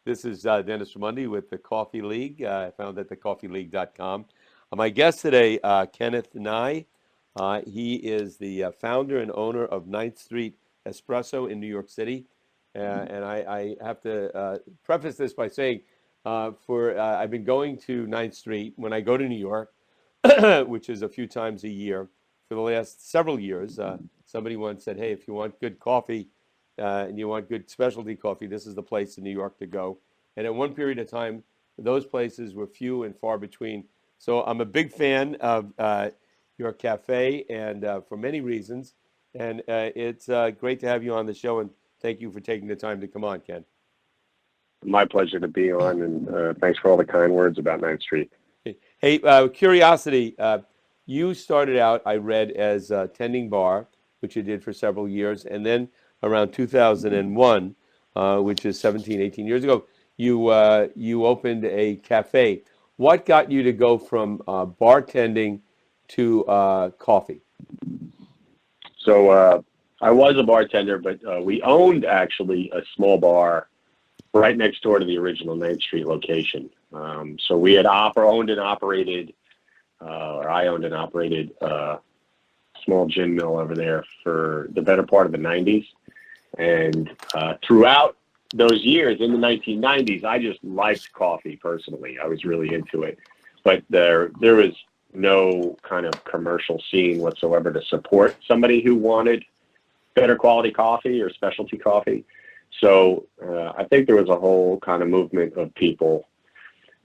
This is Dennis Raimondi with the Coffee League, found at thecoffeeleague.com. My guest today, Kenneth Nye. He is the founder and owner of Ninth Street Espresso in New York City. And I have to preface this by saying, I've been going to Ninth Street when I go to New York, which is a few times a year for the last several years. Somebody once said, hey, if you want good coffee and you want good specialty coffee, this is the place in New York to go. And at one period of time, those places were few and far between. So I'm a big fan of your cafe, and for many reasons. And it's great to have you on the show, and thank you for taking the time to come on, Ken. My pleasure to be on, and thanks for all the kind words about Ninth Street. Hey, curiosity, you started out, I read, as tending bar, which you did for several years, and then around 2001, which is 17, 18 years ago, you opened a cafe. What got you to go from bartending to coffee? So I was a bartender, but we owned actually a small bar right next door to the original Ninth Street location. So we had owned and operated, or I owned and operated a small gin mill over there for the better part of the 90s. And throughout those years, in the 1990s, I just liked coffee personally. I was really into it. But there was no kind of commercial scene whatsoever to support somebody who wanted better quality coffee or specialty coffee. So I think there was a whole kind of movement of people,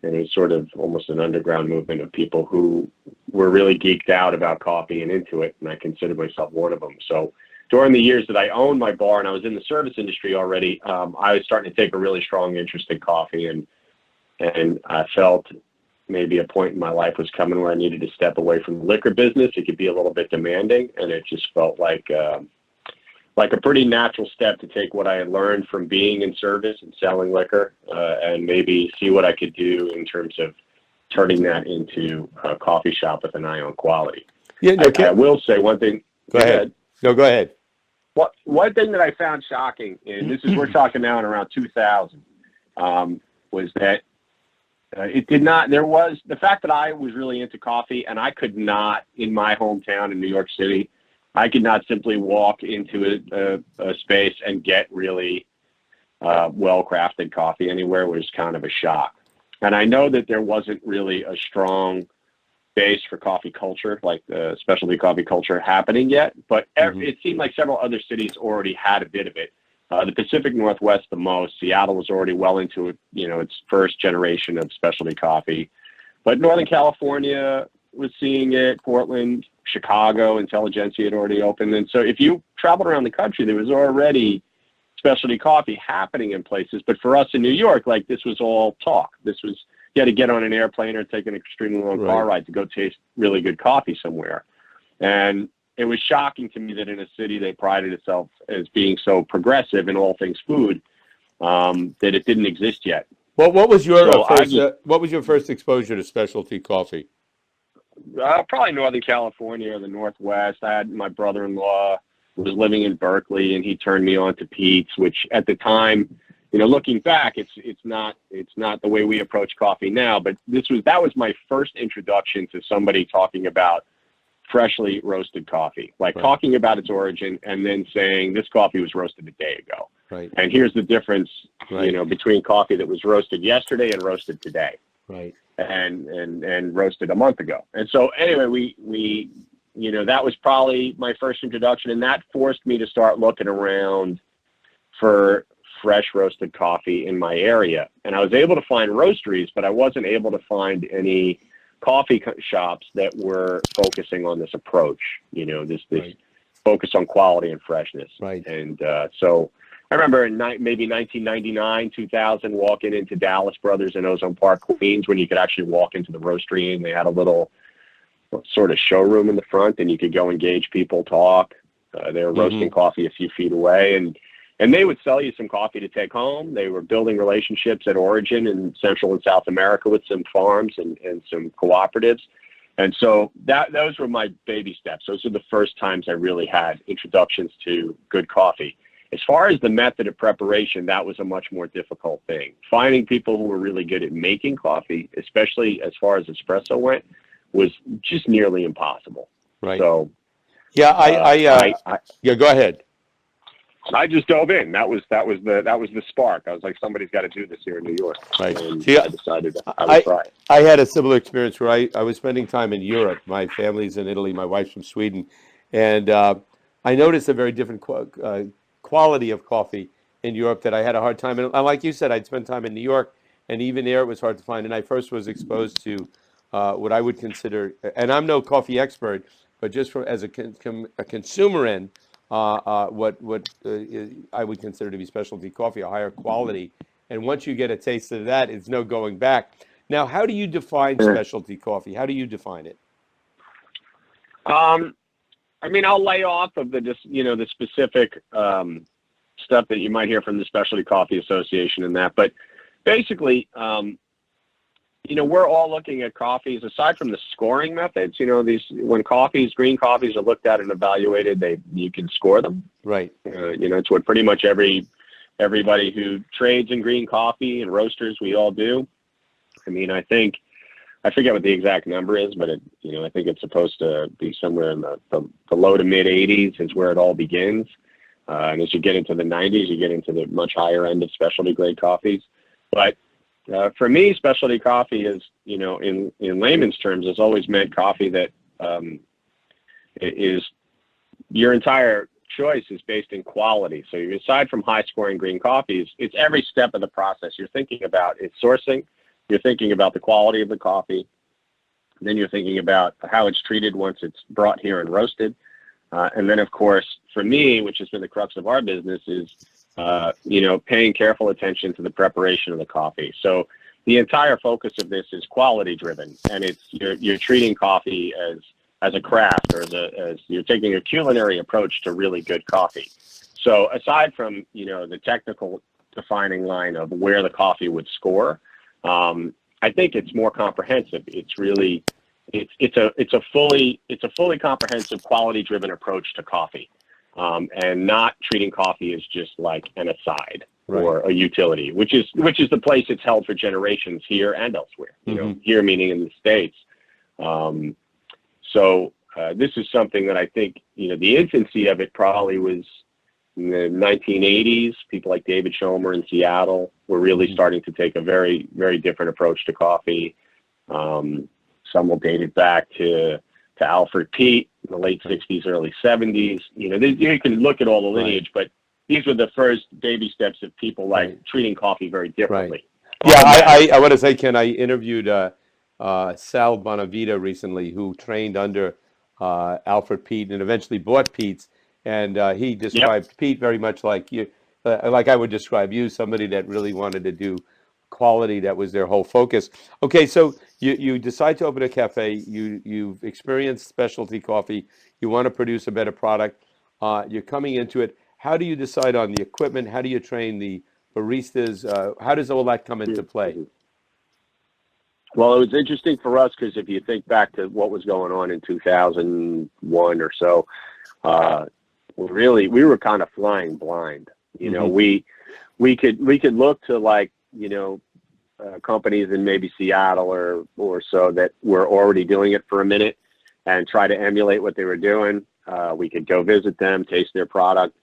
and it was sort of almost an underground movement of people who were really geeked out about coffee and into it, and I consider myself one of them. So during the years that I owned my bar and I was in the service industry already, I was starting to take a really strong interest in coffee, and I felt maybe a point in my life was coming where I needed to step away from the liquor business. It could be a little bit demanding, and it just felt like a pretty natural step to take what I had learned from being in service and selling liquor, and maybe see what I could do in terms of turning that into a coffee shop with an eye on quality. Yeah, no, I will say one thing. Go ahead. No, go ahead. One thing that I found shocking, and this is, we're talking now in around 2000, was that the fact that I was really into coffee, and I could not, in my hometown in New York City, I could not simply walk into a space and get really well-crafted coffee anywhere. It was kind of a shock. And I know that there wasn't really a strong base for coffee culture, like the specialty coffee culture, happening yet, but it seemed like several other cities already had a bit of it. The Pacific Northwest the most. Seattle was already well into it, its first generation of specialty coffee. But Northern California was seeing it, Portland, Chicago, Intelligentsia had already opened. And so if you traveled around the country, there was already specialty coffee happening in places. But for us in New York, like, this was all talk. This was, you had to get on an airplane or take an extremely long car ride to go taste really good coffee somewhere. And it was shocking to me that in a city that prided itself as being so progressive in all things food, that it didn't exist yet. Well, what was your first exposure to specialty coffee? Probably Northern California or the Northwest. I had my brother-in-law who was living in Berkeley, and he turned me on to Pete's, which at the time, looking back, it's not the way we approach coffee now. But that was my first introduction to somebody talking about freshly roasted coffee, like talking about its origin and then saying this coffee was roasted a day ago. Right. And here's the difference, between coffee that was roasted yesterday and roasted today. Right. And roasted a month ago. And so anyway, we that was probably my first introduction, and that forced me to start looking around for fresh roasted coffee in my area. And I was able to find roasteries, but I wasn't able to find any coffee shops that were focusing on this approach, this focus on quality and freshness. Right. And so I remember in maybe 1999, 2000, walking into Dallas Brothers in Ozone Park, Queens, when you could actually walk into the roastery, and they had a little sort of showroom in the front, and you could go engage people, talk. They were roasting coffee a few feet away, and they would sell you some coffee to take home. They were building relationships at origin in Central and South America with some farms and some cooperatives. And so those were my baby steps. Those were the first times I really had introductions to good coffee. As far as the method of preparation, that was a much more difficult thing. Finding people who were really good at making coffee, especially as far as espresso went, was just nearly impossible. Right. So, yeah, yeah, go ahead. I just dove in. That was the spark. I was like, somebody's got to do this here in New York. Right. And See, I decided I would try it. I had a similar experience where I was spending time in Europe. My family's in Italy. My wife's from Sweden, and I noticed a very different quality of coffee in Europe that I had a hard time. And like you said, I'd spent time in New York, and even there it was hard to find. And I first was exposed to what I would consider, and I'm no coffee expert, but just from as a consumer end, what I would consider to be specialty coffee, a higher quality. And once you get a taste of that, it's no going back. Now, how do you define specialty coffee? How do you define it? I mean, I'll lay off of the specific stuff that you might hear from the Specialty Coffee Association and that. But basically, we're all looking at coffees, aside from the scoring methods, when green coffees are looked at and evaluated, you can score them. Right. It's what pretty much everybody who trades in green coffee and roasters, we all do. I mean, I forget what the exact number is, but I think it's supposed to be somewhere in the low to mid 80s is where it all begins. And as you get into the 90s, you get into the much higher end of specialty grade coffees. But for me, specialty coffee is, in layman's terms, has always meant coffee that is your entire choice is based in quality. So aside from high scoring green coffees, it's every step of the process. You're thinking about its sourcing. You're thinking about the quality of the coffee. Then you're thinking about how it's treated once it's brought here and roasted. And then, of course, for me, which has been the crux of our business, is, paying careful attention to the preparation of the coffee. So the entire focus of this is quality driven, and you're treating coffee as a craft, or as you're taking a culinary approach to really good coffee. So aside from, the technical defining line of where the coffee would score, I think it's more comprehensive. It's really, it's a fully comprehensive, quality driven approach to coffee, and not treating coffee as just like an aside. Right. Or a utility, which is the place it's held for generations here and elsewhere. Here meaning in the States. So this is something that I think, the infancy of it probably was in the 1980s. People like David Schomer in Seattle were really starting to take a very, very different approach to coffee. Some will date it back to Alfred Peet in the late 60s, early 70s. You can look at all the lineage, but these were the first baby steps of people treating coffee very differently. Right. Yeah, I want to say, Ken, I interviewed Sal Bonavita recently, who trained under Alfred Peet and eventually bought Peet's, and he described Peet very much like you, like I would describe you, somebody that really wanted to do quality. That was their whole focus. Okay, so you decide to open a cafe. You've experienced specialty coffee. You want to produce a better product. You're coming into it. How do you decide on the equipment? How do you train the baristas? How does all that come into play? Well, it was interesting for us because if you think back to what was going on in 2001 or so, we were kind of flying blind. We could look to companies in maybe Seattle or so that were already doing it for a minute and try to emulate what they were doing. We could go visit them, taste their product.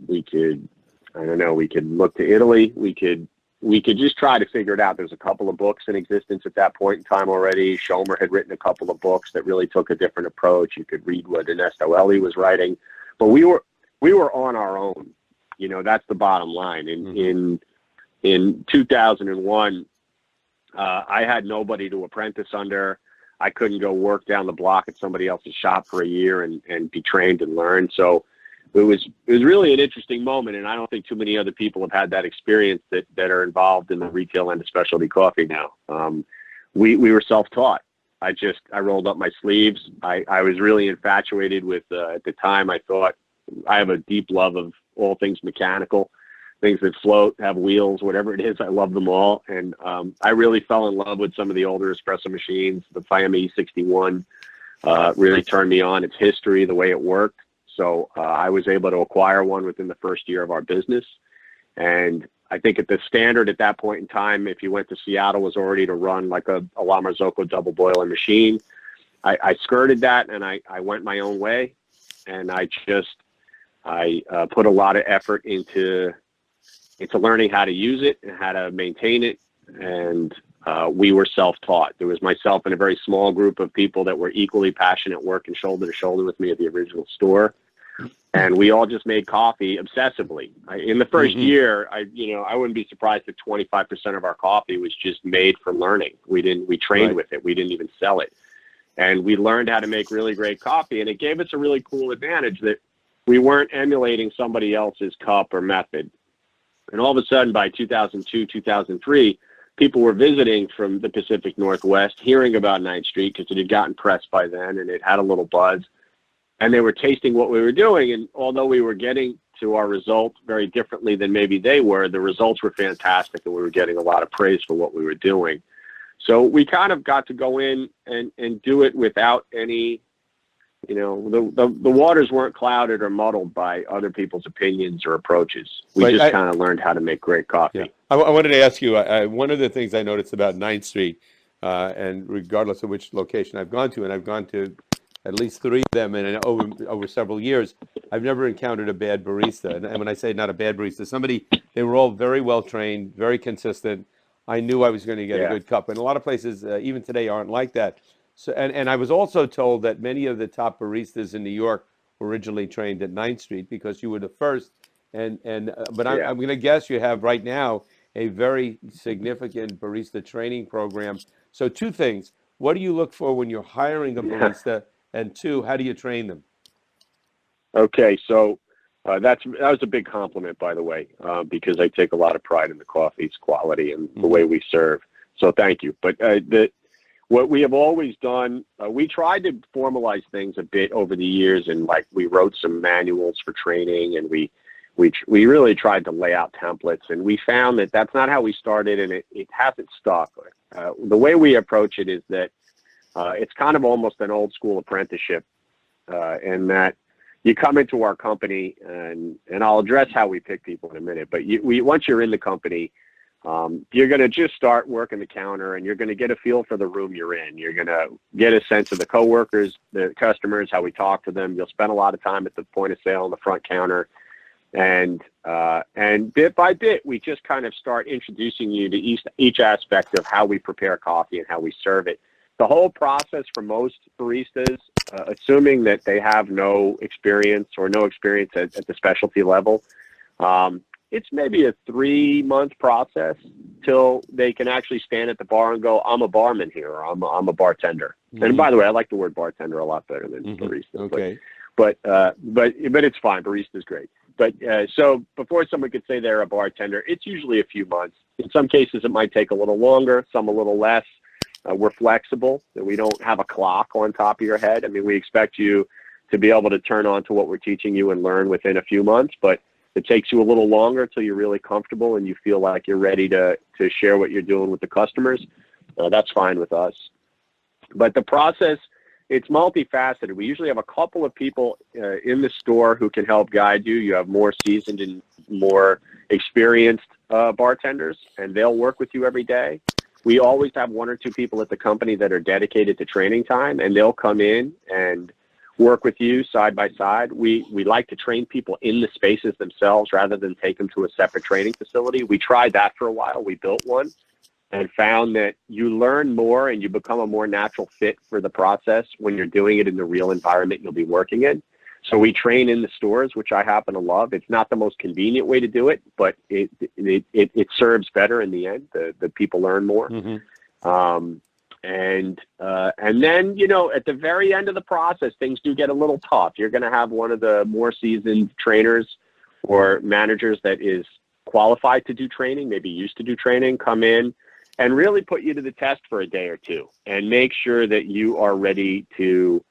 We could look to Italy. We could just try to figure it out. There's a couple of books in existence at that point in time already. Schomer had written a couple of books that really took a different approach. You could read what Ernesto Elli was writing, but we were on our own. That's the bottom line. In 2001, I had nobody to apprentice under. I couldn't go work down the block at somebody else's shop for a year and be trained and learn. So it was really an interesting moment, and I don't think too many other people have had that experience that are involved in the retail end of specialty coffee now. We were self-taught. I rolled up my sleeves. I was really infatuated with, at the time, I thought I have a deep love of all things mechanical, things that float, have wheels, whatever it is. I love them all. And I really fell in love with some of the older espresso machines. The Fiamme E61 really turned me on. Its history, the way it worked. So I was able to acquire one within the first year of our business. And I think at the standard at that point in time, if you went to Seattle, was already to run like a La Marzocco double boiler machine. I skirted that, and I went my own way. And I put a lot of effort into learning how to use it and how to maintain it. And we were self-taught. There was myself and a very small group of people that were equally passionate, working shoulder to shoulder with me at the original store. And we all just made coffee obsessively. In the first year, I wouldn't be surprised if 25% of our coffee was just made from learning. We trained with it. We didn't even sell it. And we learned how to make really great coffee. And it gave us a really cool advantage that we weren't emulating somebody else's cup or method. And all of a sudden, by 2002, 2003, people were visiting from the Pacific Northwest, hearing about Ninth Street because it had gotten pressed by then and it had a little buzz. And they were tasting what we were doing. And although we were getting to our results very differently than maybe they were, the results were fantastic and we were getting a lot of praise for what we were doing. So we kind of got to go in and do it without any, the waters weren't clouded or muddled by other people's opinions or approaches. We just kind of learned how to make great coffee. Yeah. I wanted to ask you, one of the things I noticed about Ninth Street, and regardless of which location I've gone to, and I've gone to at least 3 of them, and over several years, I've never encountered a bad barista. And when I say not a bad barista, they were all very well trained, very consistent. I knew I was going to get a good cup. And a lot of places, even today, aren't like that. So, and I was also told that many of the top baristas in New York were originally trained at Ninth Street because you were the first. But I'm going to guess you have right now a very significant barista training program. So 2 things. What do you look for when you're hiring a barista? And 2, how do you train them? Okay, so that was a big compliment, by the way, because I take a lot of pride in the coffee's quality and the way we serve. So thank you. But what we have always done, we tried to formalize things a bit over the years, and like we wrote some manuals for training, and we really tried to lay out templates, and we found that that's not how we started, and it hasn't stuck. The way we approach it is that it's kind of almost an old school apprenticeship, in that you come into our company, and I'll address how we pick people in a minute, but once you're in the company, you're going to just start working the counter, and you're going to get a feel for the room you're in. You're going to get a sense of the coworkers, the customers, how we talk to them. You'll spend a lot of time at the point of sale on the front counter. And bit by bit, we just kind of start introducing you to each aspect of how we prepare coffee and how we serve it. The whole process for most baristas, assuming that they have no experience at the specialty level, it's maybe a 3-month process till they can actually stand at the bar and go, I'm a barman here, or I'm a bartender. And by the way, I like the word bartender a lot better than barista. Okay. But it's fine. Barista is great. But so before someone could say they're a bartender, it's usually a few months. In some cases, it might take a little longer, some a little less. We're flexible. We don't have a clock on top of your head. I mean, we expect you to be able to turn on to what we're teaching you and learn within a few months, but it takes you a little longer till you're really comfortable and you feel like you're ready to share what you're doing with the customers. That's fine with us. But the process, it's multifaceted. We usually have a couple of people in the store who can help guide you. You have more seasoned and more experienced bartenders, and they'll work with you every day. We always have 1 or 2 people at the company that are dedicated to training time, and they'll come in and work with you side by side. We like to train people in the spaces themselves rather than take them to a separate training facility. We tried that for a while. We built one and found that you learn more and you become a more natural fit for the process when you're doing it in the real environment you'll be working in. So we train in the stores, which I happen to love. It's not the most convenient way to do it, but it serves better in the end. The people learn more. And then, at the very end of the process, things do get a little tough. You're going to have one of the more seasoned trainers or managers that is qualified to do training, maybe used to do training, come in and really put you to the test for a day or 2 and make sure that you are ready to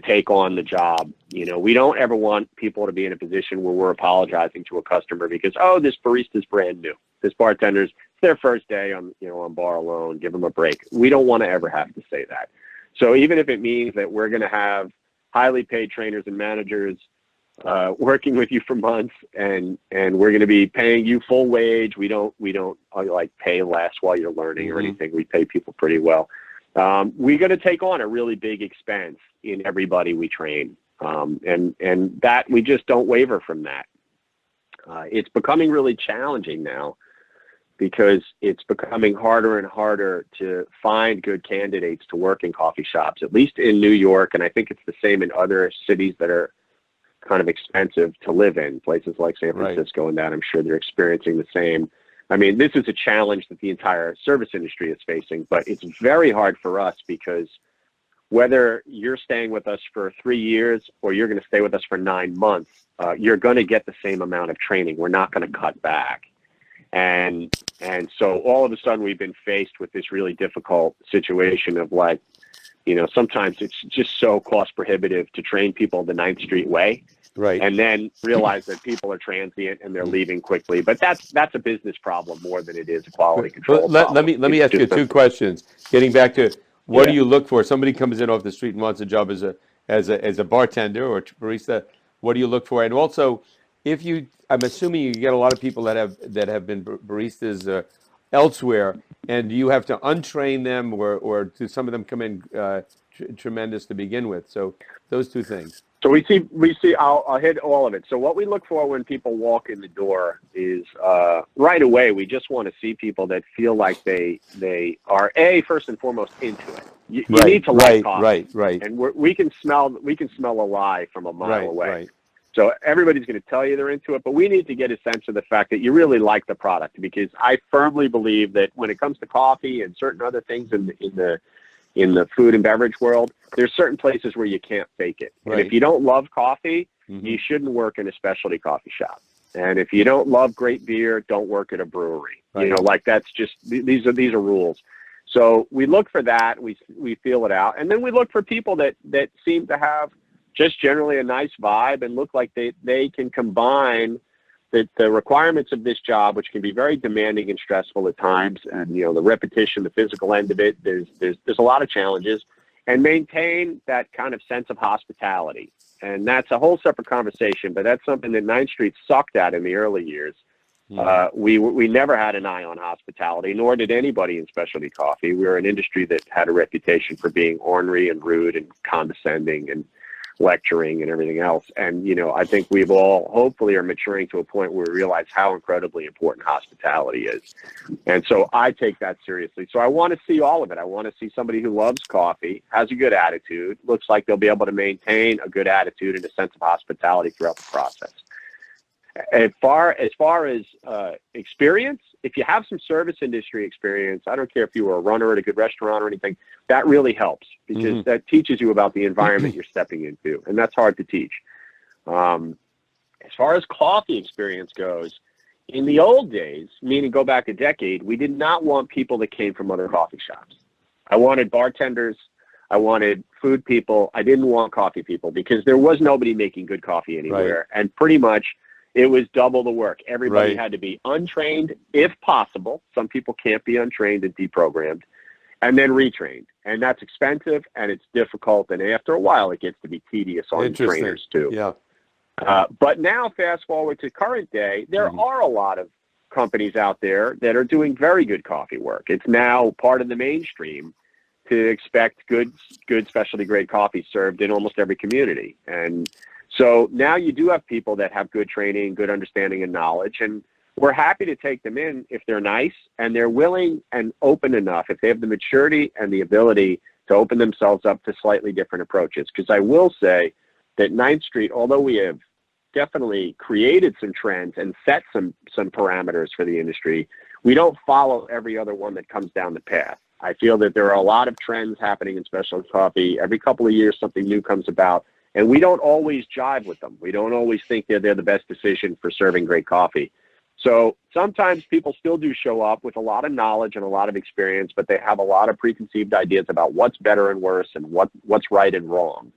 take on the job. We don't ever want people to be in a position where we're apologizing to a customer because, this barista's brand new. This bartender's their first day on bar alone, give them a break. We don't want to ever have to say that. So even if it means that we're going to have highly paid trainers and managers working with you for months, and we're going to be paying you full wage. We don't like pay less while you're learning or anything. We pay people pretty well. We're going to take on a really big expense in everybody we train, and that we just don't waver from that. It's becoming really challenging now because it's becoming harder and harder to find good candidates to work in coffee shops, at least in New York, and I think it's the same in other cities that are kind of expensive to live in, places like San Francisco and that. I'm sure they're experiencing the same. I mean, this is a challenge that the entire service industry is facing, but it's very hard for us because whether you're staying with us for 3 years or you're going to stay with us for 9 months, you're going to get the same amount of training. We're not going to cut back. And so all of a sudden we've been faced with this really difficult situation of like, you know, sometimes it's just so cost prohibitive to train people the Ninth Street way. Right. And then realize that people are transient and they're leaving quickly. But that's a business problem more than it is a quality control problem. Let me ask you two questions. Getting back to what do you look for? Somebody comes in off the street and wants a job as a bartender or barista. What do you look for? And also, I'm assuming you get a lot of people that have been baristas elsewhere, and do you have to untrain them, or do some of them come in tremendous to begin with? So those two things. So we see. I'll hit all of it. So what we look for when people walk in the door is right away. We just want to see people that feel like they are first and foremost into it. You need to like coffee, right. And we can smell a lie from a mile away. Right. So everybody's going to tell you they're into it, but we need to get a sense of the fact that you really like the product, because I firmly believe that when it comes to coffee and certain other things in the food and beverage world, there's certain places where you can't fake it. Right. And if you don't love coffee, you shouldn't work in a specialty coffee shop. And if you don't love great beer, don't work at a brewery. Right. You know, like that's just, these are rules. So we look for that. We feel it out. And then we look for people that seem to have just generally a nice vibe and look like they can combine the requirements of this job, which can be very demanding and stressful at times, and you know, the repetition, the physical end of it. There's a lot of challenges, and maintain that kind of sense of hospitality. And that's a whole separate conversation, but that's something that Ninth Street sucked at in the early years. We never had an eye on hospitality, nor did anybody in specialty coffee. We were an industry that had a reputation for being ornery and rude and condescending and lecturing and everything else. And, you know, I think we've all hopefully are maturing to a point where we realize how incredibly important hospitality is. And so I take that seriously. So I want to see all of it. I want to see somebody who loves coffee, has a good attitude, looks like they'll be able to maintain a good attitude and a sense of hospitality throughout the process. As far as experience, if you have some service industry experience, I don't care if you were a runner at a good restaurant or anything, that really helps, because that teaches you about the environment you're stepping into, and that's hard to teach. As far as coffee experience goes, in the old days, meaning go back a decade, we did not want people that came from other coffee shops. I wanted bartenders. I wanted food people. I didn't want coffee people, because there was nobody making good coffee anywhere. Right. And pretty much it was double the work. Everybody had to be untrained if possible. Some people can't be untrained and deprogrammed, and then retrained. And that's expensive and it's difficult. And after a while, it gets to be tedious on trainers too. Yeah. But now, fast forward to current day, there are a lot of companies out there that are doing very good coffee work. It's now part of the mainstream to expect good specialty grade coffee served in almost every community. And so now you do have people that have good training, good understanding and knowledge, and we're happy to take them in if they're nice and they're willing and open enough, if they have the maturity and the ability to open themselves up to slightly different approaches. Because I will say that Ninth Street, although we have definitely created some trends and set some parameters for the industry, we don't follow every other one that comes down the path. I feel that there are a lot of trends happening in specialty coffee. Every couple of years, something new comes about, and we don't always jive with them. We don't always think they're the best decision for serving great coffee. So sometimes people still do show up with a lot of knowledge and a lot of experience, but they have a lot of preconceived ideas about what's better and worse and what's right and wrong.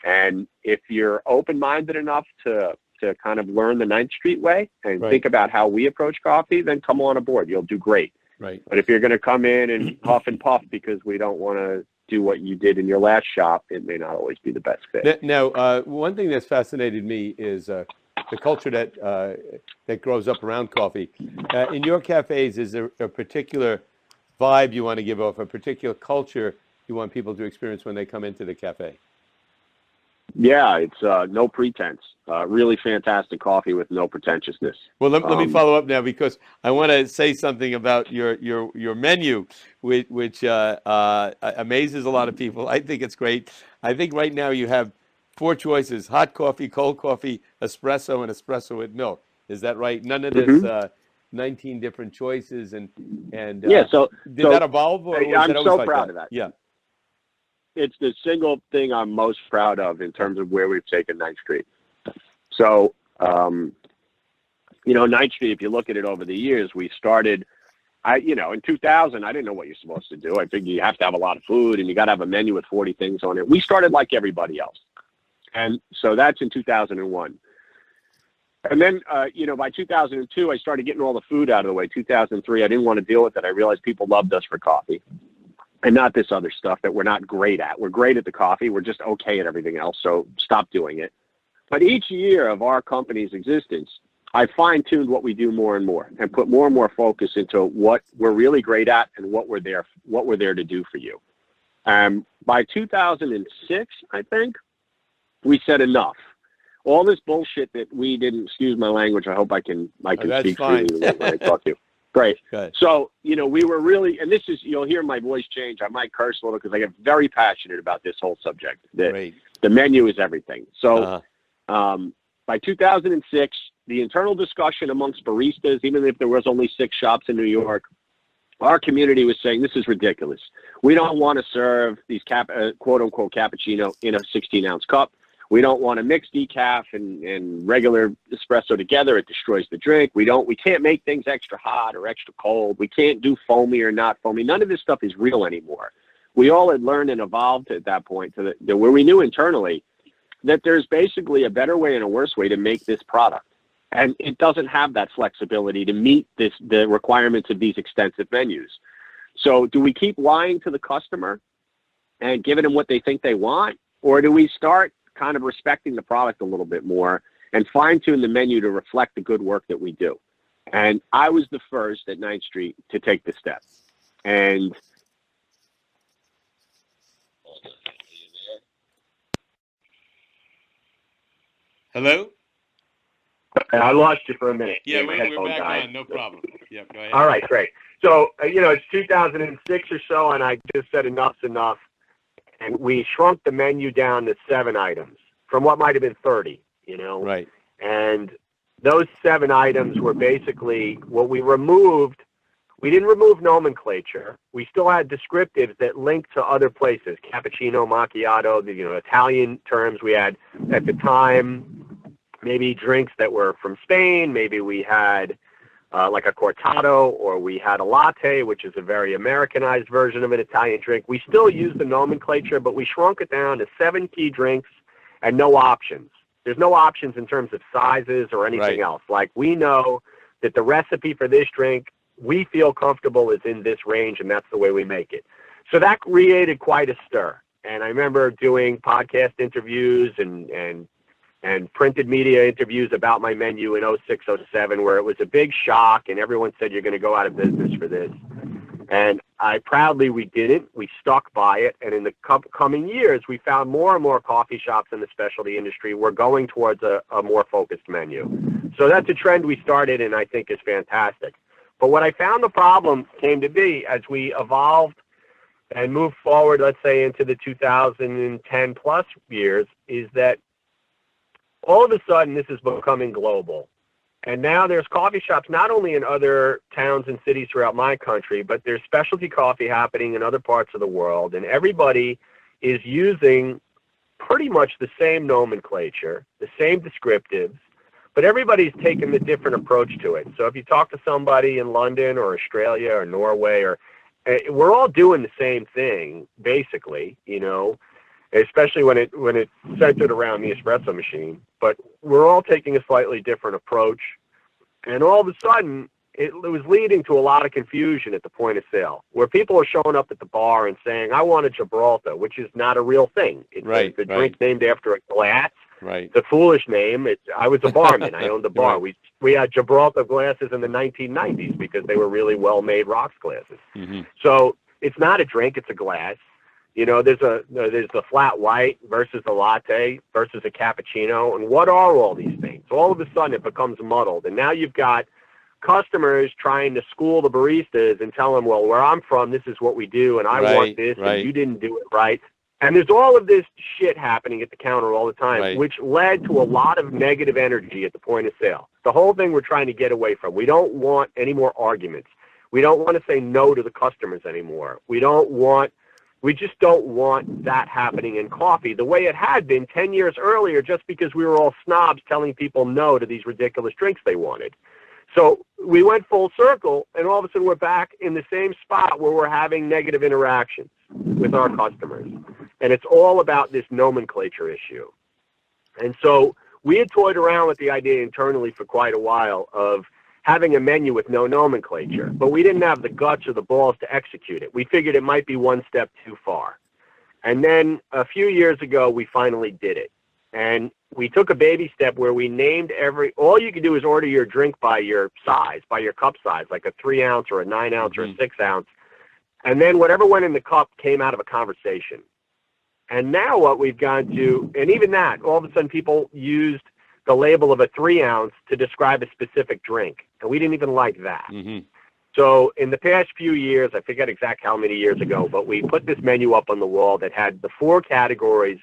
And if you're open-minded enough to kind of learn the Ninth Street way and think about how we approach coffee, then come on aboard. You'll do great. Right. But if you're going to come in and huff and puff because we don't want to do what you did in your last shop, it may not always be the best fit. Now, one thing that's fascinated me is the culture that grows up around coffee. In your cafes, is there a particular vibe you want to give off, a particular culture you want people to experience when they come into the cafe? Yeah, it's no pretense. Really fantastic coffee with no pretentiousness. Well, let me follow up now, because I want to say something about your menu, which amazes a lot of people. I think it's great. I think right now you have 4 choices: hot coffee, cold coffee, espresso, and espresso with milk. Is that right? None of this 19 different choices. And yeah, so did that evolve? Or was I'm it always so like proud that? of that. Yeah. It's the single thing I'm most proud of in terms of where we've taken Ninth Street. So, Ninth Street, if you look at it over the years, we started, in 2000, I didn't know what you're supposed to do. I figured you have to have a lot of food and you got to have a menu with 40 things on it. We started like everybody else. And so that's in 2001. And then, by 2002, I started getting all the food out of the way. 2003, I didn't want to deal with it. I realized people loved us for coffee and not this other stuff that we're not great at. We're great at the coffee. We're just okay at everything else. So stop doing it. But each year of our company's existence, I fine-tuned what we do more and more and put more and more focus into what we're really great at and what we're there to do for you. By 2006, I think, we said enough. All this bullshit that we didn't, excuse my language, I hope I can speak freely when I talk to you. Great. So, we were really, and this is, you'll hear my voice change. I might curse a little because I get very passionate about this whole subject. The menu is everything. So by 2006, the internal discussion amongst baristas, even if there was only 6 shops in New York, our community was saying, this is ridiculous. We don't want to serve these quote unquote cappuccino in a 16-ounce cup. We don't want to mix decaf and regular espresso together. It destroys the drink. We can't make things extra hot or extra cold. We can't do foamy or not foamy. None of this stuff is real anymore. We all had learned and evolved at that point to where we knew internally that there's basically a better way and a worse way to make this product. And it doesn't have that flexibility to meet the requirements of these extensive menus. So do we keep lying to the customer and giving them what they think they want? Or do we start kind of respecting the product a little bit more and fine-tune the menu to reflect the good work that we do? And I was the first at Ninth Street to take the step. And hello? I lost you for a minute. Yeah, my we're headphone back died. on. No problem. Yep, go ahead. All right, great. So, it's 2006 or so, and I just said enough's enough. And we shrunk the menu down to 7 items from what might have been 30, Right. And those 7 items were basically what we removed. We didn't remove nomenclature. We still had descriptives that linked to other places, cappuccino, macchiato, the Italian terms we had at the time, maybe drinks that were from Spain. Maybe we had like a cortado, or we had a latte, which is a very Americanized version of an Italian drink. We still use the nomenclature, but we shrunk it down to 7 key drinks and no options. There's no options in terms of sizes or anything else. Like, we know that the recipe for this drink, we feel comfortable is in this range, and that's the way we make it. So that created quite a stir. And I remember doing podcast interviews and printed media interviews about my menu in 06, 07, where it was a big shock and everyone said, you're going to go out of business for this. And we didn't. We stuck by it. And in the coming years, we found more and more coffee shops in the specialty industry were going towards a more focused menu. So that's a trend we started and I think is fantastic. But what I found the problem came to be as we evolved and moved forward, let's say into the 2010 plus years, is that all of a sudden, this is becoming global. And now there's coffee shops not only in other towns and cities throughout my country, but there's specialty coffee happening in other parts of the world. And everybody is using pretty much the same nomenclature, the same descriptives, but everybody's taken a different approach to it. So if you talk to somebody in London or Australia or Norway, we're all doing the same thing, basically, especially when it's centered around the espresso machine. But we're all taking a slightly different approach. And all of a sudden, it was leading to a lot of confusion at the point of sale, where people are showing up at the bar and saying, I want a Gibraltar, which is not a real thing. It's a drink named after a glass. Right. It's a foolish name. I was a barman. I owned a bar. Right. We had Gibraltar glasses in the 1990s because they were really well-made rocks glasses. Mm-hmm. So it's not a drink. It's a glass. You know, there's the flat white versus the latte versus a cappuccino. And what are all these things? All of a sudden, it becomes muddled. And now you've got customers trying to school the baristas and tell them, well, where I'm from, this is what we do, and I want this, and you didn't do it right. And there's all of this shit happening at the counter all the time, which led to a lot of negative energy at the point of sale. The whole thing we're trying to get away from. We don't want any more arguments. We don't want to say no to the customers anymore. We just don't want that happening in coffee the way it had been 10 years earlier, just because we were all snobs telling people no to these ridiculous drinks they wanted. So we went full circle, and all of a sudden we're back in the same spot where we're having negative interactions with our customers. And it's all about this nomenclature issue. And so we had toyed around with the idea internally for quite a while of having a menu with no nomenclature, but we didn't have the guts or the balls to execute it. We figured it might be one step too far. And then a few years ago, we finally did it. And we took a baby step where we named all you can do is order your drink by your size, by your cup size, like a 3-ounce or a 9-ounce or a 6-ounce. And then whatever went in the cup came out of a conversation. And now what we've gone to, and even that, all of a sudden people used the label of a 3-ounce to describe a specific drink. And we didn't even like that. Mm-hmm. So in the past few years, I forget exactly how many years ago, but we put this menu up on the wall that had the 4 categories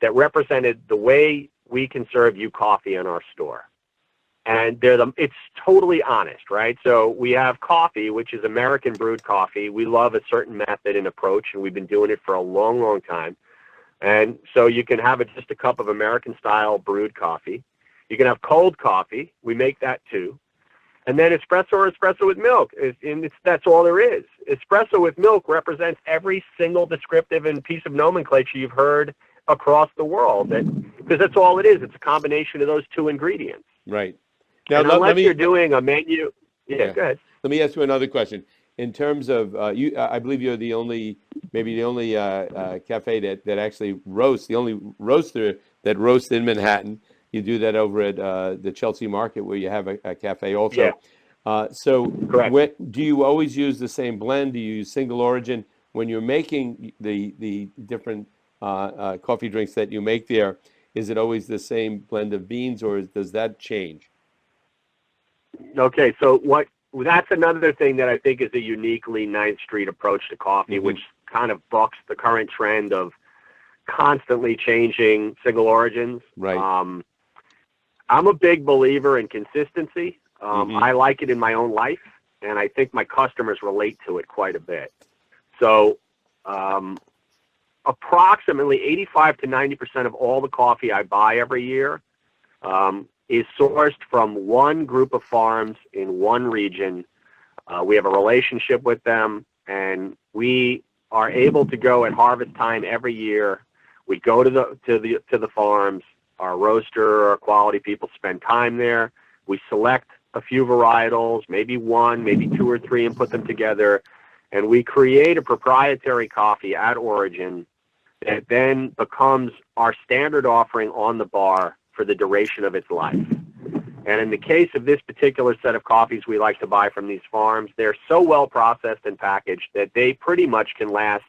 that represented the way we can serve you coffee in our store. And it's totally honest, right? So we have coffee, which is American brewed coffee. We love a certain method and approach, and we've been doing it for a long, long time. And so you can have just a cup of American-style brewed coffee. You can have cold coffee. We make that too. And then espresso or espresso with milk. That's all there is. Espresso with milk represents every single descriptive and piece of nomenclature you've heard across the world. Because that's all it is. It's a combination of those 2 ingredients. Right. Now, unless you're doing a menu. Yeah, go ahead. Let me ask you another question. In terms of, I believe you're the only cafe that actually roasts, the only roaster that roasts in Manhattan. You do that over at the Chelsea Market, where you have a cafe also. Yeah. Correct. Do you always use the same blend? Do you use single origin? When you're making the different coffee drinks that you make there, is it always the same blend of beans, or does that change? Okay, so that's another thing that I think is a uniquely Ninth Street approach to coffee, mm-hmm. which kind of bucks the current trend of constantly changing single origins. Right. I'm a big believer in consistency. Mm-hmm. I like it in my own life, and I think my customers relate to it quite a bit. So approximately 85 to 90% of all the coffee I buy every year is sourced from one group of farms in one region. We have a relationship with them, and we are able to go at harvest time every year. We go to the farms. Our roaster, our quality people spend time there. We select a few varietals, maybe 1, maybe 2 or 3, and put them together. And we create a proprietary coffee at origin that then becomes our standard offering on the bar for the duration of its life. And in the case of this particular set of coffees we like to buy from these farms, they're so well processed and packaged that they pretty much can last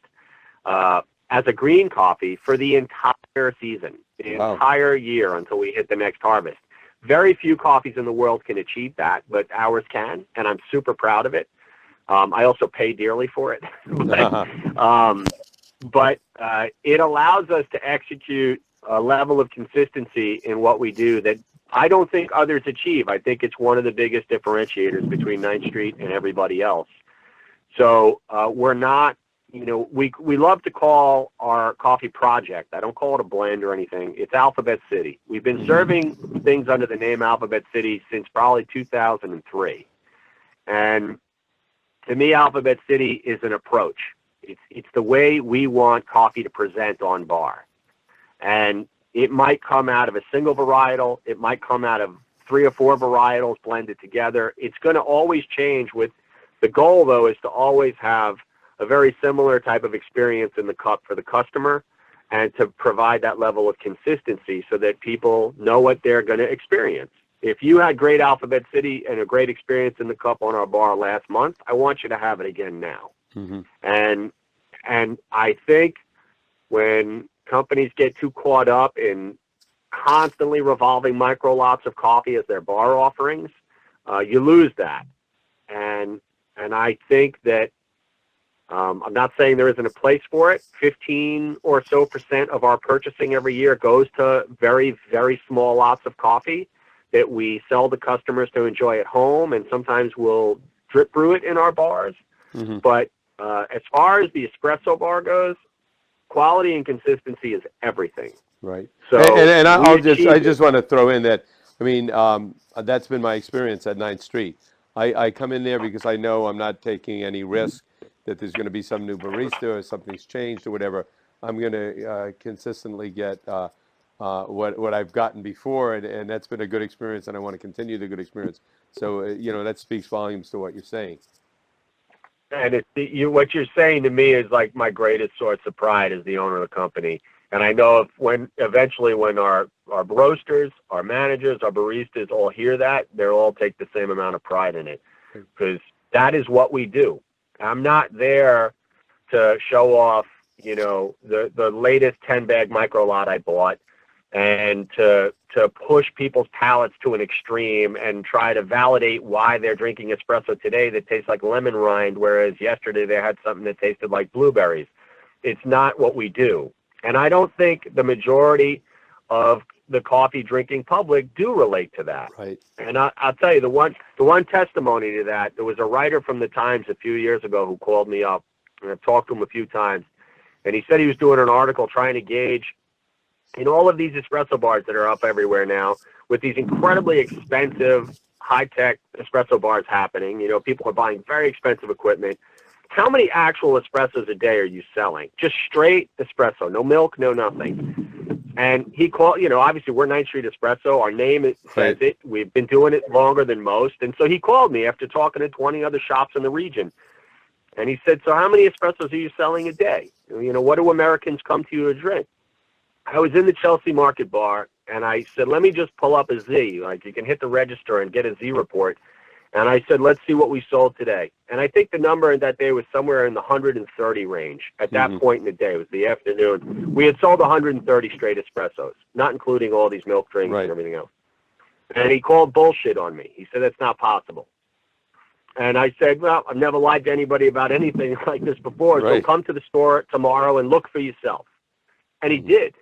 as a green coffee for the entire season, the entire year until we hit the next harvest. Very few coffees in the world can achieve that, but ours can, and I'm super proud of it. I also pay dearly for it. but it allows us to execute a level of consistency in what we do that I don't think others achieve. I think it's one of the biggest differentiators between Ninth Street and everybody else. So we're not, we love to call our coffee project. I don't call it a blend or anything. It's Alphabet City. We've been serving things under the name Alphabet City since probably 2003. And to me, Alphabet City is an approach. It's the way we want coffee to present on bar. And it might come out of a single varietal. It might come out of 3 or 4 varietals blended together. It's going to always change. With the goal, though, is to always have a very similar type of experience in the cup for the customer, and to provide that level of consistency so that people know what they're going to experience. If you had great Alphabet City and a great experience in the cup on our bar last month, I want you to have it again now. Mm-hmm. And I think when companies get too caught up in constantly revolving micro lots of coffee as their bar offerings, you lose that. And I think that I'm not saying there isn't a place for it. 15% or so of our purchasing every year goes to very, very small lots of coffee that we sell to customers to enjoy at home, and sometimes we'll drip brew it in our bars. Mm-hmm. But as far as the espresso bar goes, quality and consistency is everything. Right. So and I just want to throw in that, I mean, that's been my experience at Ninth Street. I come in there because I know I'm not taking any risk that there's going to be some new barista or something's changed or whatever. I'm going to consistently get what I've gotten before, and that's been a good experience, and I want to continue the good experience. So, that speaks volumes to what you're saying. And what you're saying to me is like my greatest source of pride as the owner of the company. And I know when our roasters, our managers, our baristas all hear that, they'll all take the same amount of pride in it, because that is what we do. I'm not there to show off, the latest 10-bag micro lot I bought, and to push people's palates to an extreme and try to validate why they're drinking espresso today that tastes like lemon rind, whereas yesterday they had something that tasted like blueberries. It's not what we do. And I don't think the majority of the coffee drinking public do relate to that. Right. And I'll tell you, the one testimony to that, there was a writer from the Times a few years ago who called me up, and I've talked to him a few times, and he said he was doing an article trying to gauge in all of these espresso bars that are up everywhere now, with these incredibly expensive, high-tech espresso bars happening. People are buying very expensive equipment. How many actual espressos a day are you selling? Just straight espresso, no milk, no nothing. And he called, obviously we're Ninth Street Espresso. Our name says it. We've been doing it longer than most. And so he called me after talking to 20 other shops in the region. And he said, so how many espressos are you selling a day? What do Americans come to you to drink? I was in the Chelsea Market Bar, and I said, let me just pull up a Z. Like, you can hit the register and get a Z report. And I said, let's see what we sold today. And I think the number that day was somewhere in the 130 range at that point in the day. It was the afternoon. We had sold 130 straight espressos, not including all these milk drinks and everything else. And he called bullshit on me. He said, that's not possible. And I said, well, I've never lied to anybody about anything like this before. So come to the store tomorrow and look for yourself. And he did.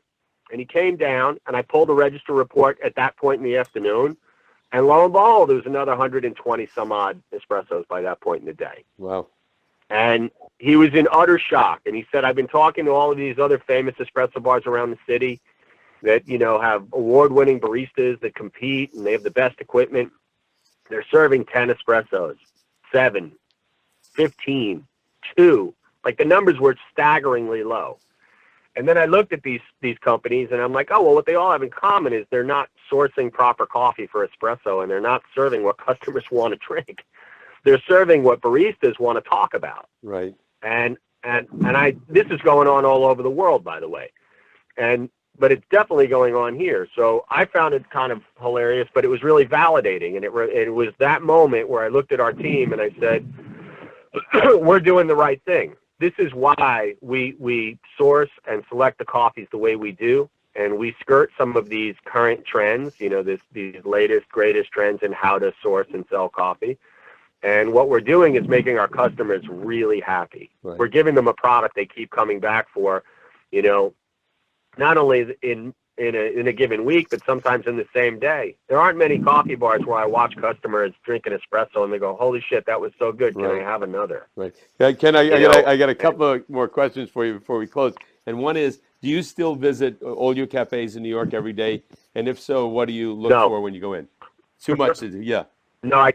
And he came down, and I pulled a register report at that point in the afternoon. And lo and behold, there was another 120 some odd espressos by that point in the day. Wow. And he was in utter shock. And he said, I've been talking to all of these other famous espresso bars around the city that, have award-winning baristas that compete, and they have the best equipment. They're serving 10 espressos, 7, 15, 2. Like, the numbers were staggeringly low. And then I looked at these companies, and I'm like, oh, well, what they all have in common is they're not sourcing proper coffee for espresso, and they're not serving what customers want to drink. They're serving what baristas want to talk about. Right. And this is going on all over the world, by the way. But it's definitely going on here. So I found it kind of hilarious, but it was really validating. And it was that moment where I looked at our team and I said, we're doing the right thing. This is why we source and select the coffees the way we do, and we skirt some of these current trends, these latest, greatest trends in how to source and sell coffee. And what we're doing is making our customers really happy. Right. We're giving them a product they keep coming back for, not only in a given week, but sometimes in the same day. There aren't many coffee bars where I watch customers drink an espresso and they go, holy shit, that was so good. Can I have another? Right. Ken, I got a couple of more questions for you before we close. And one is, do you still visit all your cafes in New York every day? And if so, what do you look for when you go in? Too much to do. Yeah. No, I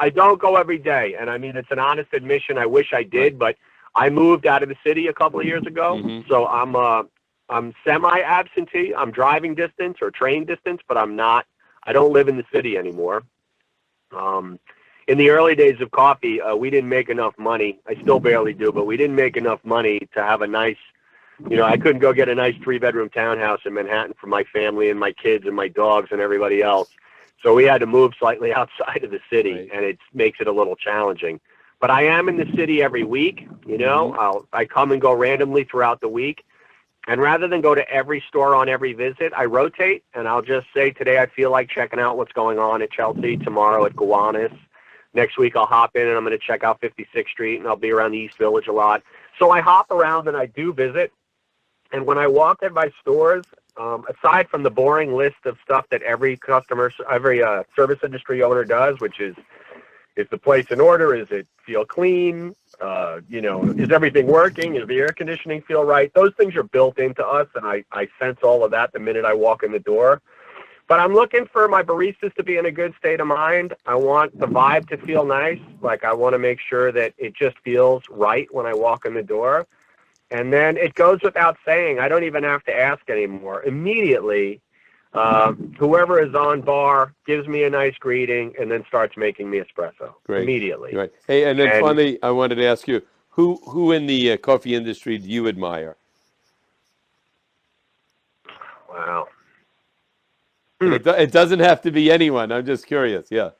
don't go every day. And I mean, it's an honest admission. I wish I did, but I moved out of the city a couple of years ago. Mm-hmm. So I'm semi-absentee. I'm driving distance or train distance, but I'm not I don't live in the city anymore. In the early days of coffee, we didn't make enough money. I still barely do, but we didn't make enough money to have a nice, I couldn't go get a nice 3-bedroom townhouse in Manhattan for my family and my kids and my dogs and everybody else. So we had to move slightly outside of the city, Right. and it makes it a little challenging. But I am in the city every week. I come and go randomly throughout the week. And rather than go to every store on every visit, I rotate, and I'll just say today I feel like checking out what's going on at Chelsea, tomorrow at Gowanus. Next week I'll hop in and I'm going to check out 56th Street, and I'll be around the East Village a lot. So I hop around and I do visit. And when I walk in my stores, aside from the boring list of stuff that every service industry owner does, which is the place in order? Is it feel clean? Is everything working? Does the air conditioning feel right? Those things are built into us, and I sense all of that the minute I walk in the door. But I'm looking for my baristas to be in a good state of mind. I want the vibe to feel nice. Like, I want to make sure that it just feels right when I walk in the door. And then it goes without saying, I don't even have to ask anymore. Immediately, whoever is on bar gives me a nice greeting and then starts making me espresso. Great. Immediately. Right. Hey, and then finally, I wanted to ask you, who in the coffee industry do you admire? Wow. It doesn't have to be anyone. I'm just curious. Yeah.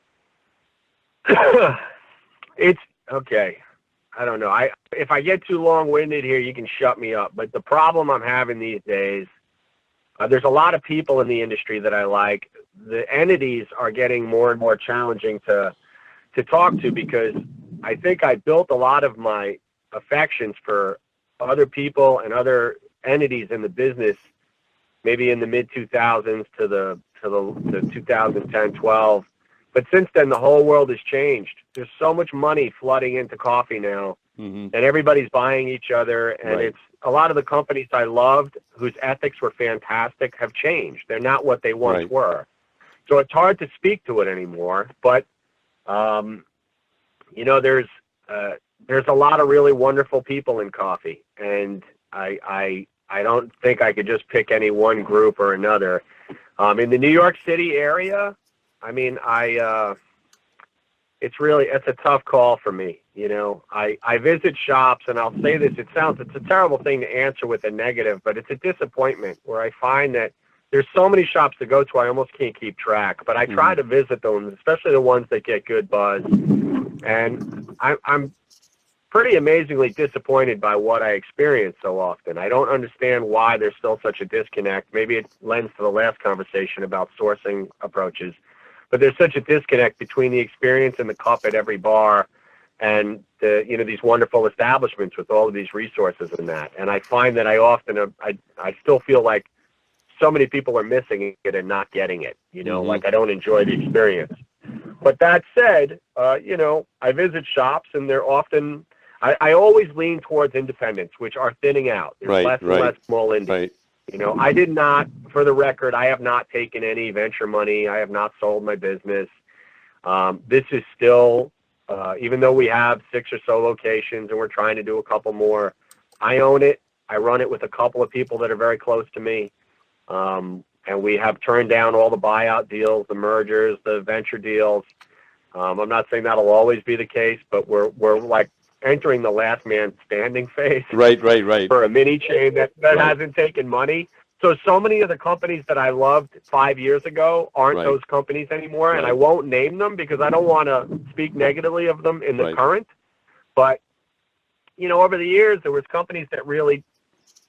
It's okay. I don't know. If I get too long-winded here, you can shut me up. But the problem I'm having these days, there's a lot of people in the industry that I like. The entities are getting more and more challenging to talk to, because I think I built a lot of my affections for other people and other entities in the business, maybe in the mid-2000s to the 2010, 12. But since then, the whole world has changed. There's so much money flooding into coffee now, and everybody's buying each other. And Right. It's a lot of the companies I loved, whose ethics were fantastic, have changed. They're not what they once Right. were. So it's hard to speak to it anymore. But, there's a lot of really wonderful people in coffee. And I don't think I could just pick any one group or another. In the New York City area, it's a tough call for me. I visit shops, and I'll say this, it's a terrible thing to answer with a negative, but it's a disappointment where I find that there's so many shops to go to, I almost can't keep track, but I try to visit them, especially the ones that get good buzz. And I'm pretty amazingly disappointed by what I experience so often. I don't understand why there's still such a disconnect. Maybe it lends to the last conversation about sourcing approaches. But there's such a disconnect between the experience in the cup at every bar and these wonderful establishments with all of these resources and that. And I find that I still feel like so many people are missing it and not getting it. Like, I don't enjoy the experience. But that said, I visit shops, and they're often. I always lean towards independents, which are thinning out. There's less and less small indies. Right. I did not, for the record, I have not taken any venture money. I have not sold my business. This is still, even though we have 6 or so locations and we're trying to do a couple more, I own it. I run it with a couple of people that are very close to me. And we have turned down all the buyout deals, the mergers, the venture deals. I'm not saying that'll always be the case, but we're like entering the last man standing phase. Right. For a mini chain that hasn't taken money. So many of the companies that I loved 5 years ago aren't those companies anymore. And I won't name them because I don't want to speak negatively of them in the current. But, over the years, there was companies that really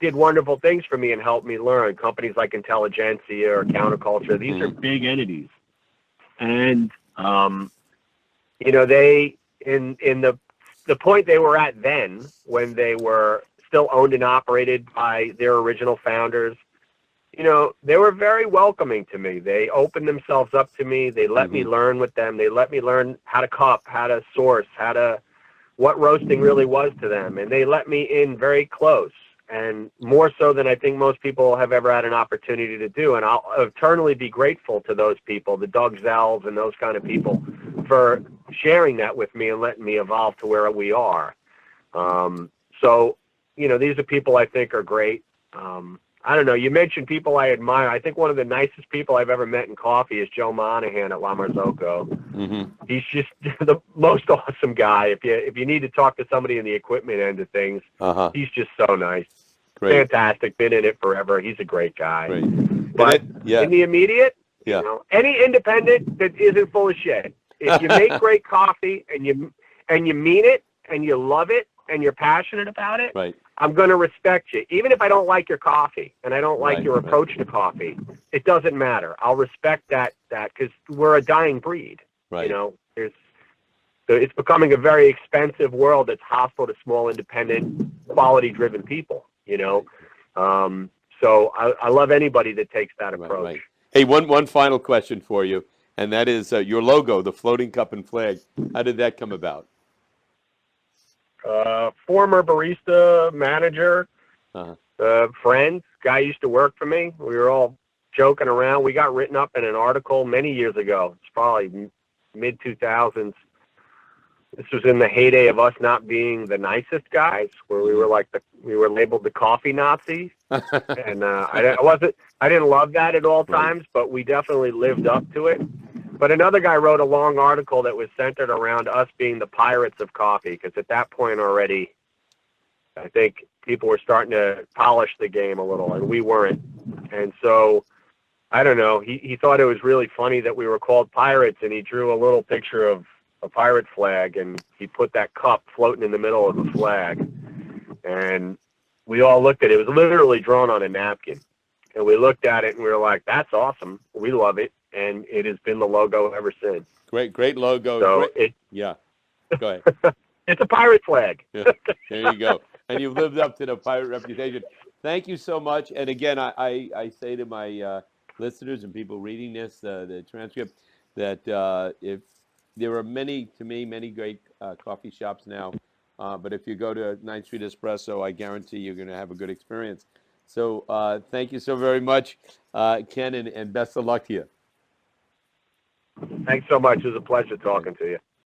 did wonderful things for me and helped me learn. Companies like Intelligentsia or Counterculture. These are big entities. And, they, in the point they were at then, when they were still owned and operated by their original founders, they were very welcoming to me. They opened themselves up to me. They let me learn with them. They let me learn how to cup, how to source, what roasting really was to them. And they let me in very close, and more so than I think most people have ever had an opportunity to do. And I'll eternally be grateful to those people, the Doug Zells and those kind of people, for sharing that with me and letting me evolve to where we are. So, these are people I think are great. I don't know. You mentioned people I admire. I think one of the nicest people I've ever met in coffee is Joe Monahan at La Marzocco. Mm-hmm. He's just the most awesome guy. If you need to talk to somebody in the equipment end of things, he's just so nice. Great. Fantastic. Been in it forever. He's a great guy. Great. But in the immediate, yeah. you know, any independent that isn't full of shit. If you make great coffee and you mean it and you love it and you're passionate about it, right. I'm going to respect you. Even if I don't like your coffee and I don't like your approach to coffee, it doesn't matter. I'll respect that because we're a dying breed. Right. You know, it's becoming a very expensive world that's hostile to small, independent, quality-driven people, you know. So I love anybody that takes that approach. Right. Hey, one final question for you, and that is your logo, the floating cup and flag. How did that come about? Former barista manager, friend, guy used to work for me. We were all joking around. We got written up in an article many years ago. It's probably mid-2000s. This was in the heyday of us not being the nicest guys, where we were labeled the coffee Nazis. And I didn't love that at all times, but we definitely lived up to it. But another guy wrote a long article that was centered around us being the pirates of coffee, because at that point already, I think people were starting to polish the game a little, and we weren't. And so, I don't know, he thought it was really funny that we were called pirates, and he drew a little picture of a pirate flag, and he put that cup floating in the middle of the flag. And we all looked at it. It was literally drawn on a napkin. And we looked at it, and we were like, that's awesome. We love it. And it has been the logo ever since. Great logo. So yeah, go ahead. It's a pirate flag. Yeah, there you go. And you've lived up to the pirate reputation. Thank you so much. And again, I say to my listeners and people reading this, the transcript, that if there are many great coffee shops now, but if you go to Ninth Street Espresso, I guarantee you're going to have a good experience. So thank you so very much, Ken, and best of luck to you. Thanks so much. It was a pleasure talking to you.